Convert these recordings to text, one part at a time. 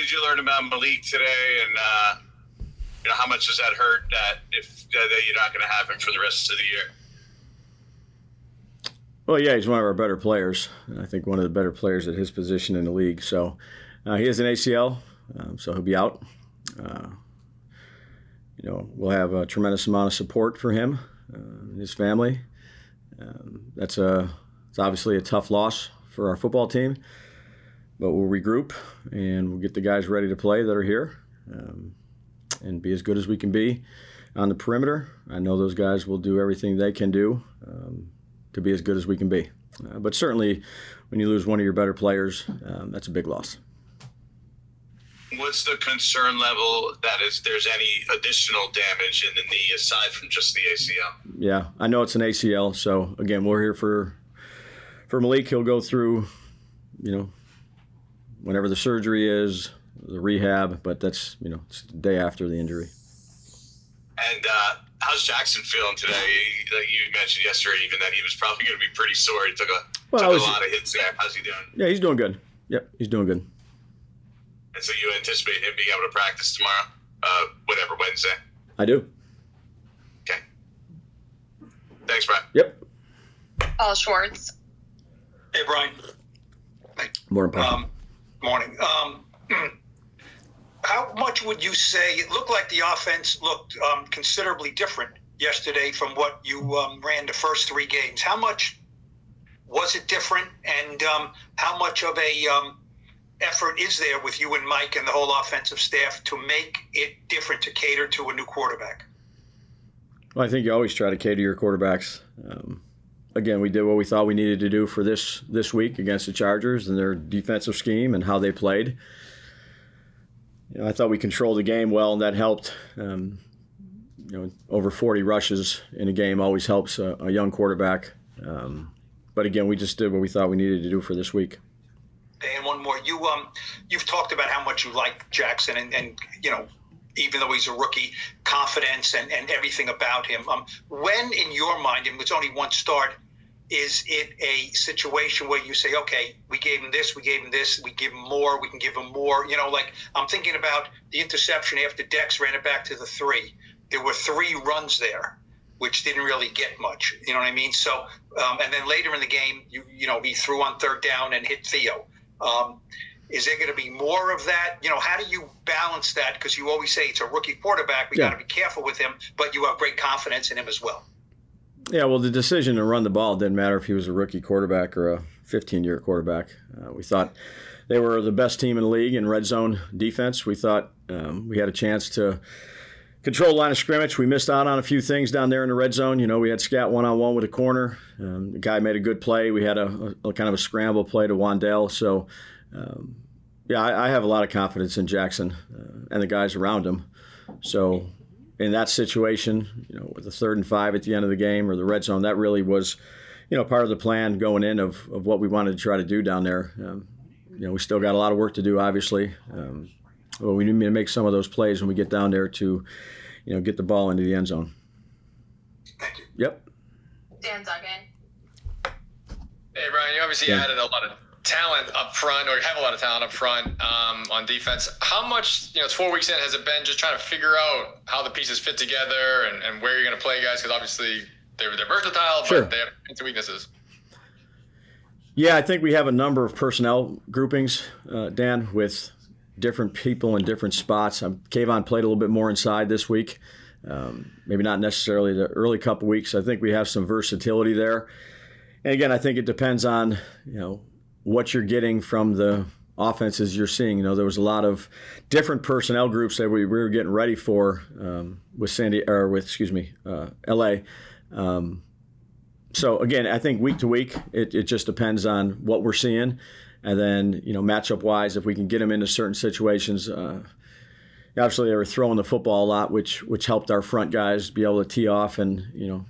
did you learn about Malik today, and how much does that hurt that you're not going to have him for the rest of the year? Well, yeah, he's one of our better players. I think one of the better players at his position in the league. So he has an ACL, so he'll be out. We'll have a tremendous amount of support for him and his family. It's obviously a tough loss for our football team, but we'll regroup and we'll get the guys ready to play that are here and be as good as we can be on the perimeter. I know those guys will do everything they can do to be as good as we can be. But certainly when you lose one of your better players, that's a big loss. What's the concern level that there's any additional damage in the knee aside from just the ACL? Yeah, I know it's an ACL. So again, we're here for Malik. He'll go through, whenever the surgery is, the rehab, but that's, it's the day after the injury. And how's Jackson feeling today? Like you mentioned yesterday, even that he was probably going to be pretty sore. He took a lot of hits there. How's he doing? Yeah, he's doing good. Yep, he's doing good. And so you anticipate him being able to practice tomorrow, Wednesday? I do. Okay. Thanks, Brian. Yep. Paul Schwartz. Hey, Brian. Morning, Paul. Morning. How much would you say it looked like the offense looked considerably different yesterday from what you ran the first 3 games? How much was it different, and how much of a effort is there with you and Mike and the whole offensive staff to make it different, to cater to a new quarterback? Well, I think you always try to cater your quarterbacks. Again, we did what we thought we needed to do for this week against the Chargers and their defensive scheme and how they played. I thought we controlled the game well, and that helped. Over 40 rushes in a game always helps a young quarterback. But again, we just did what we thought we needed to do for this week. And one more, you've talked about how much you like Jackson, and even though he's a rookie, confidence and everything about him. When in your mind, and it's only one start, is it a situation where you say, okay, we gave him this, we give him more, we can give him more? I'm thinking about the interception after Dex ran it back to the 3. There were 3 runs there, which didn't really get much. You know what I mean? So, and then later in the game, he threw on 3rd down and hit Theo. Is there going to be more of that? How do you balance that? Because you always say it's a rookie quarterback. We got to be careful with him, but you have great confidence in him as well. Yeah, well, the decision to run the ball didn't matter if he was a rookie quarterback or a 15-year quarterback. We thought they were the best team in the league in red zone defense. We thought we had a chance to control line of scrimmage. We missed out on a few things down there in the red zone. We had scat one-on-one with a corner. The guy made a good play. We had a kind of a scramble play to Wandale. So, I have a lot of confidence in Jackson and the guys around him. So in that situation, with the 3rd and 5 at the end of the game or the red zone, that really was, part of the plan going in of what we wanted to try to do down there. We still got a lot of work to do, obviously. But we need to make some of those plays when we get down there to, get the ball into the end zone. Thank you. Yep. Dan Duggan. Hey, Brian, you obviously added a lot of talent up front, or have a lot of talent up front on defense. How much, it's 4 weeks in, has it been just trying to figure out how the pieces fit together and where you're going to play guys? Because obviously they're versatile, Sure. But they have strengths and weaknesses. Yeah, I think we have a number of personnel groupings, Dan, with different people in different spots. Kayvon played a little bit more inside this week. Maybe not necessarily the early couple weeks. I think we have some versatility there. And again, I think it depends on, what you're getting from the offenses you're seeing. There was a lot of different personnel groups that we were getting ready for with LA. So again, I think week to week, it just depends on what we're seeing. And then, matchup wise, if we can get them into certain situations, obviously they were throwing the football a lot, which helped our front guys be able to tee off and,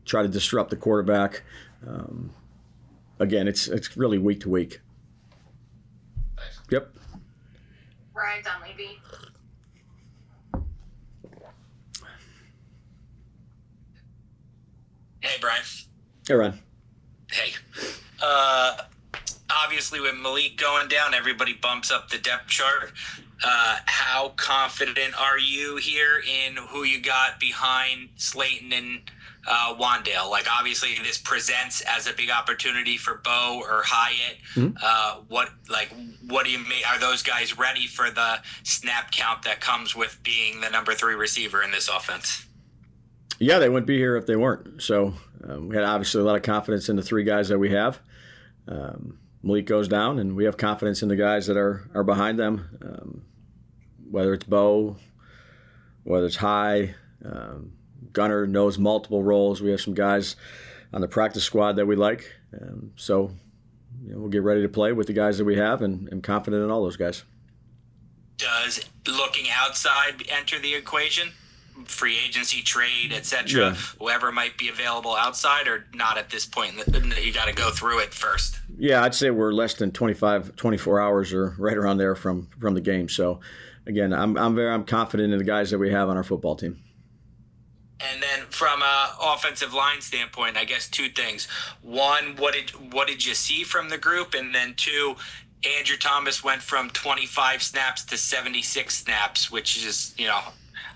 try to disrupt the quarterback. Again, it's really week to week. Thanks. Yep. Ryan Dunleavy. Hey, Brian. Hey, Ron. Hey. obviously with Malik going down, everybody bumps up the depth chart. How confident are you here in who you got behind Slayton and Wandale? Like, obviously this presents as a big opportunity for Bo or Hyatt. What do you make? Are those guys ready for the snap count that comes with being the number 3 receiver in this offense? Yeah, they wouldn't be here if they weren't. So we had obviously a lot of confidence in the 3 guys that we have. Malik goes down, and we have confidence in the guys that are behind them, whether it's Bo, whether it's High. Gunner knows multiple roles. We have some guys on the practice squad that we like. So we'll get ready to play with the guys that we have, and I'm confident in all those guys. Does looking outside enter the equation? Free agency, trade, etc. Yeah. Whoever might be available outside, or not at this point? You got to go through it first. Yeah, I'd say we're less than 24 hours or right around there from the game. So, again, I'm confident in the guys that we have on our football team. And then from a offensive line standpoint, I guess 2 things. One, what did you see from the group? And then 2, Andrew Thomas went from 25 snaps to 76 snaps, which is,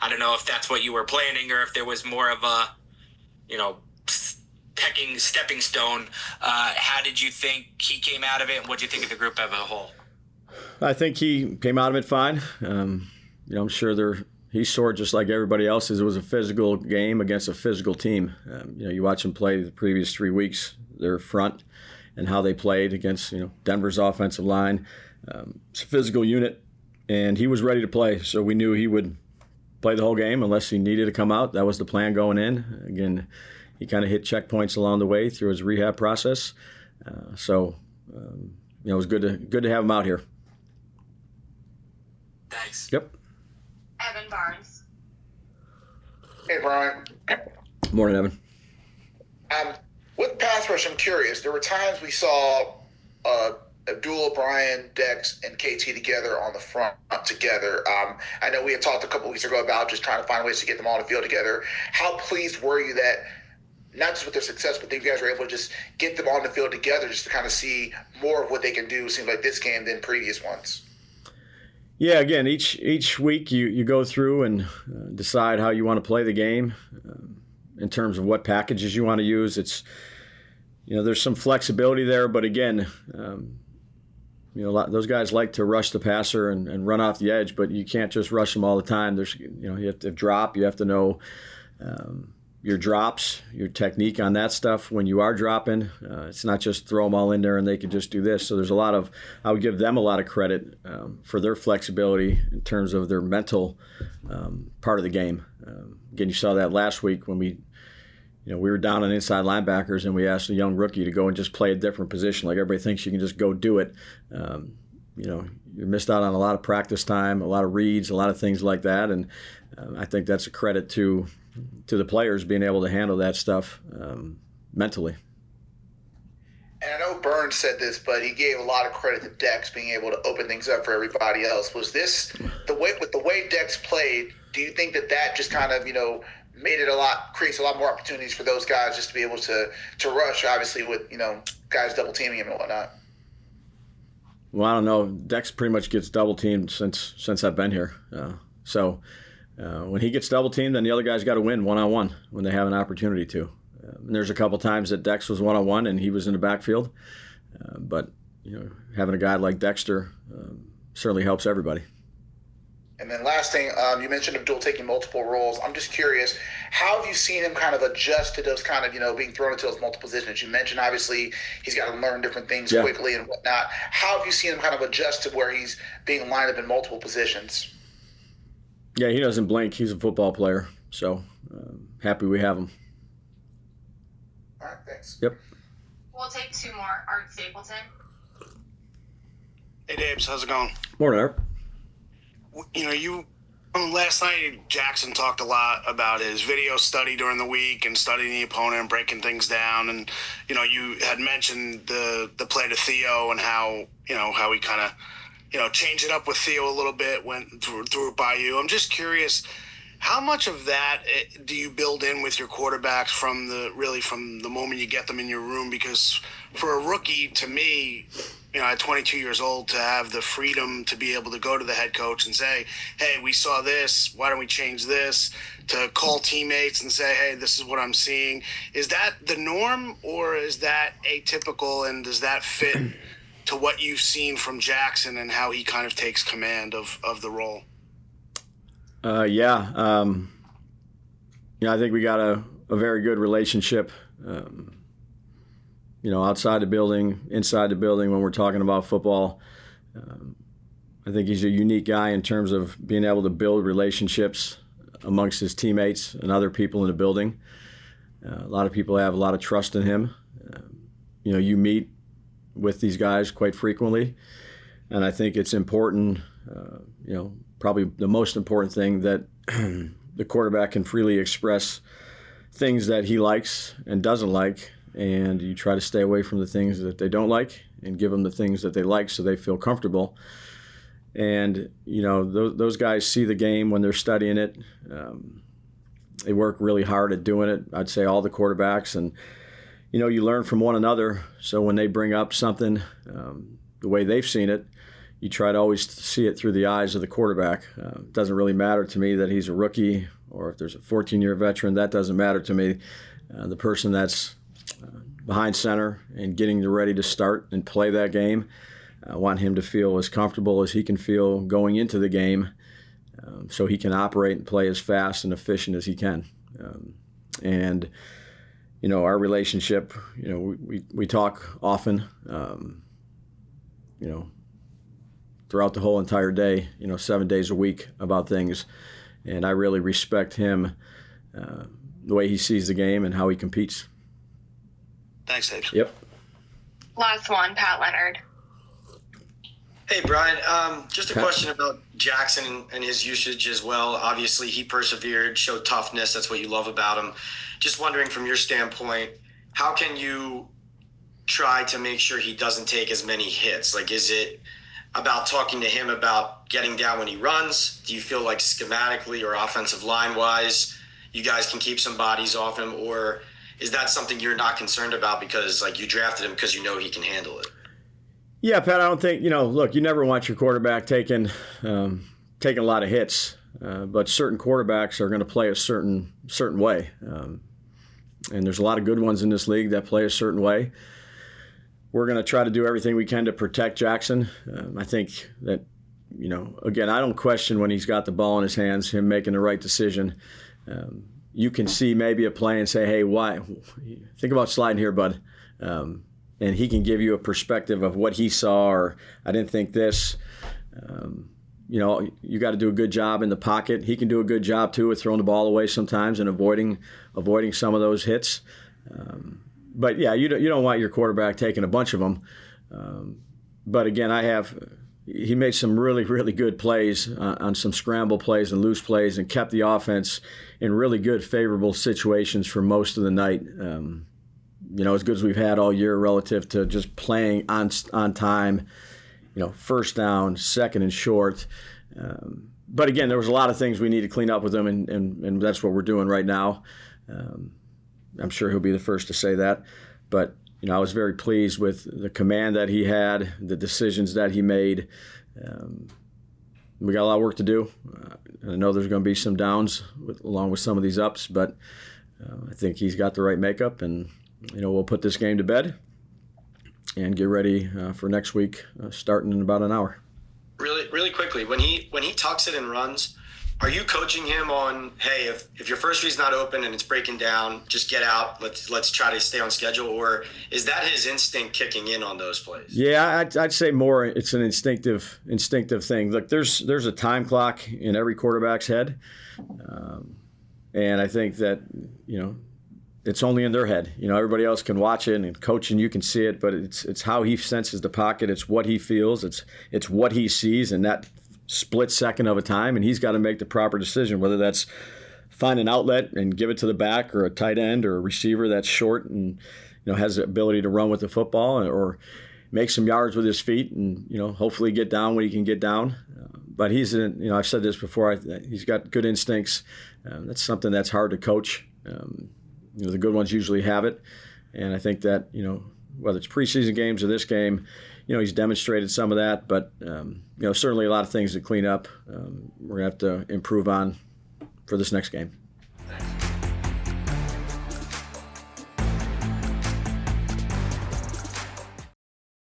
I don't know if that's what you were planning or if there was more of a, stepping stone. How did you think he came out of it, and what did you think of the group as a whole? I think he came out of it fine. I'm sure he's sore just like everybody else is. It was a physical game against a physical team. You watch him play the previous 3 weeks, their front and how they played against Denver's offensive line. It's a physical unit, and he was ready to play. So we knew he would play the whole game unless he needed to come out. That was the plan going in. Again, he kind of hit checkpoints along the way through his rehab process. It was good to have him out here. Thanks. Yep. Evan Barnes. Hey, Brian. Morning, Evan. With pass rush, I'm curious. There were times we saw Abdul, Brian, Dex, and KT together on the front together. I know we had talked a couple weeks ago about just trying to find ways to get them all on the field together. How pleased were you that not just with their success, but that you guys were able to just get them on the field together just to kind of see more of what they can do, seems like this game, than previous ones? Yeah, again, each week you go through and decide how you want to play the game in terms of what packages you want to use. It's, there's some flexibility there, but again, those guys like to rush the passer and run off the edge, but you can't just rush them all the time. There's, you have to drop. You have to know your drops, your technique on that stuff when you are dropping. It's not just throw them all in there and they can just do this. So there's I would give them a lot of credit for their flexibility in terms of their mental part of the game. Again, you saw that last week when we were down on inside linebackers and we asked a young rookie to go and just play a different position. Like everybody thinks you can just go do it. You missed out on a lot of practice time, a lot of reads, a lot of things like that. And I think that's a credit to the players being able to handle that stuff mentally. And I know Burns said this, but he gave a lot of credit to Dex being able to open things up for everybody else. Was this the way Dex played? Do you think that just kind of made it creates a lot more opportunities for those guys just to be able to rush, obviously with guys double teaming him and whatnot? Well, I don't know. Dex pretty much gets double teamed since I've been here. When he gets double teamed, then the other guy's got to win one-on-one when they have an opportunity to. And there's a couple times that Dex was one-on-one and he was in the backfield. But having a guy like Dexter certainly helps everybody. And then last thing, you mentioned Abdul taking multiple roles. I'm just curious, how have you seen him kind of adjust to those kind of, being thrown into those multiple positions? You mentioned, obviously, he's got to learn different things quickly and whatnot. How have you seen him kind of adjust to where he's being lined up in multiple positions? Yeah, he doesn't blink. He's a football player. So happy we have him. All right, thanks. Yep. We'll take 2 more. Art Stapleton. Hey, Dabes, how's it going? Morning, Art. Last night Jackson talked a lot about his video study during the week and studying the opponent and breaking things down. And, you had mentioned the play to Theo and how he kind of, changed it up with Theo a little bit, went through it by you. I'm just curious, How much of that do you build in with your quarterbacks from the moment you get them in your room? Because for a rookie, to me, at 22 years old, to have the freedom to be able to go to the head coach and say, hey, we saw this, why don't we change this? To call teammates and say, hey, this is what I'm seeing. Is that the norm, or is that atypical, and does that fit to what you've seen from Jackson and how he kind of takes command of the role? I think we got a very good relationship, outside the building, inside the building when we're talking about football. I think he's a unique guy in terms of being able to build relationships amongst his teammates and other people in the building. A lot of people have a lot of trust in him. You meet with these guys quite frequently, and I think it's important, probably the most important thing, that the quarterback can freely express things that he likes and doesn't like, and you try to stay away from the things that they don't like and give them the things that they like so they feel comfortable. And, those guys see the game when they're studying it. They work really hard at doing it, I'd say all the quarterbacks. And, you learn from one another. So when they bring up something the way they've seen it, you try to always see it through the eyes of the quarterback. It doesn't really matter to me that he's a rookie or if there's a 14-year veteran. That doesn't matter to me. The person that's behind center and getting ready to start and play that game, I want him to feel as comfortable as he can feel going into the game, so he can operate and play as fast and efficient as he can. Our relationship, we talk often, throughout the whole entire day, 7 days a week about things. And I really respect him, the way he sees the game and how he competes. Thanks, Dave. Yep. Last one, Pat Leonard. Hey, Brian, just a question about Jackson and his usage as well. Obviously, he persevered, showed toughness. That's what you love about him. Just wondering from your standpoint, how can you try to make sure he doesn't take as many hits? Like, is it about talking to him about getting down when he runs? Do you feel like schematically or offensive line-wise, you guys can keep some bodies off him? Or is that something you're not concerned about because, you drafted him because you know he can handle it? Yeah, Pat, I don't think, look, you never want your quarterback taking a lot of hits, but certain quarterbacks are going to play a certain way. And there's a lot of good ones in this league that play a certain way. We're going to try to do everything we can to protect Jackson. I think that, again, I don't question when he's got the ball in his hands, him making the right decision. You can see maybe a play and say, hey, why? Think about sliding here, bud. And he can give you a perspective of what he saw, or I didn't think this. You got to do a good job in the pocket. He can do a good job too with throwing the ball away sometimes and avoiding some of those hits. But yeah, you don't want your quarterback taking a bunch of them. But again, he made some really, really good plays on some scramble plays and loose plays, and kept the offense in really good, favorable situations for most of the night. As good as we've had all year relative to just playing on time, first down, second and short. But again, there was a lot of things we need to clean up with him, and that's what we're doing right now. I'm sure he'll be the first to say that. But, I was very pleased with the command that he had, the decisions that he made. We got a lot of work to do. I know there's going to be some downs along with some of these ups, but I think he's got the right makeup, and we'll put this game to bed and get ready for next week, starting in about an hour. Really, really quickly, when he tucks it and runs, are you coaching him on, hey, if your first read's not open and it's breaking down, just get out. Let's try to stay on schedule, or is that his instinct kicking in on those plays? Yeah, I'd say more. It's an instinctive thing. Look, there's a time clock in every quarterback's head, and I think that it's only in their head. Everybody else can watch it and coach, and you can see it, but it's how he senses the pocket. It's what he feels. It's what he sees in that split second of a time, and he's got to make the proper decision, whether that's find an outlet and give it to the back, or a tight end or a receiver that's short and has the ability to run with the football, or make some yards with his feet and, hopefully get down when he can get down. But I've said this before, he's got good instincts. That's something that's hard to coach. The good ones usually have it. And I think that, whether it's preseason games or this game, he's demonstrated some of that. But, certainly a lot of things to clean up. We're going to have to improve on for this next game.